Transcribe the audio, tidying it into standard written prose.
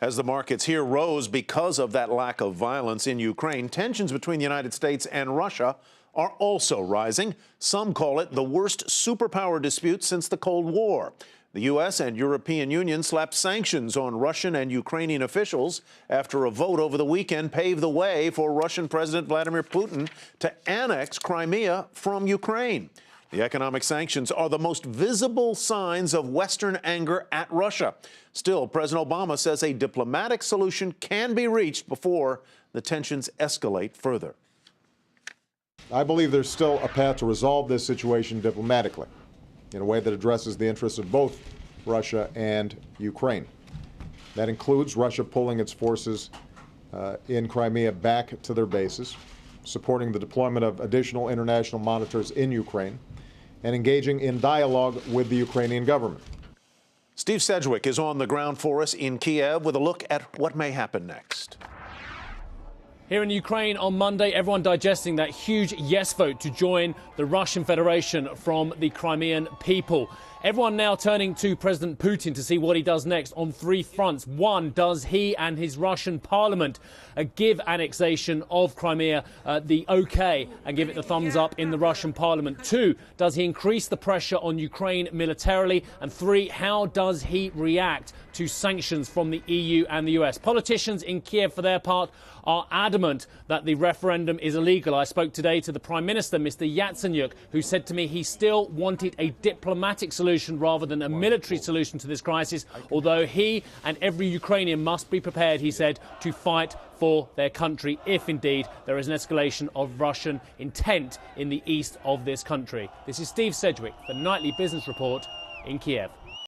As the markets here rose because of that lack of violence in Ukraine, tensions between the United States and Russia are also rising. Some call it the worst superpower dispute since the Cold War. The U.S. and European Union slapped sanctions on Russian and Ukrainian officials after a vote over the weekend paved the way for Russian President Vladimir Putin to annex Crimea from Ukraine. The economic sanctions are the most visible signs of Western anger at Russia. Still, President Obama says a diplomatic solution can be reached before the tensions escalate further. I believe there's still a path to resolve this situation diplomatically in a way that addresses the interests of both Russia and Ukraine. That includes Russia pulling its forces in Crimea back to their bases, supporting the deployment of additional international monitors in Ukraine, and engaging in dialogue with the Ukrainian government. Steve Sedgwick is on the ground for us in Kiev with a look at what may happen next. Here in Ukraine on Monday, everyone digesting that huge yes vote to join the Russian Federation from the Crimean people. Everyone now turning to President Putin to see what he does next on three fronts. One, does he and his Russian parliament give annexation of Crimea the OK and give it the thumbs up in the Russian parliament? Two, does he increase the pressure on Ukraine militarily? And three, how does he react to sanctions from the EU and the US? Politicians in Kiev, for their part, are adamant that the referendum is illegal. I spoke today to the Prime Minister, Mr. Yatsenyuk, who said to me he still wanted a diplomatic solution rather than a military solution to this crisis, although he and every Ukrainian must be prepared, he said, to fight for their country if indeed there is an escalation of Russian intent in the east of this country. This is Steve Sedgwick, the Nightly Business Report in Kiev.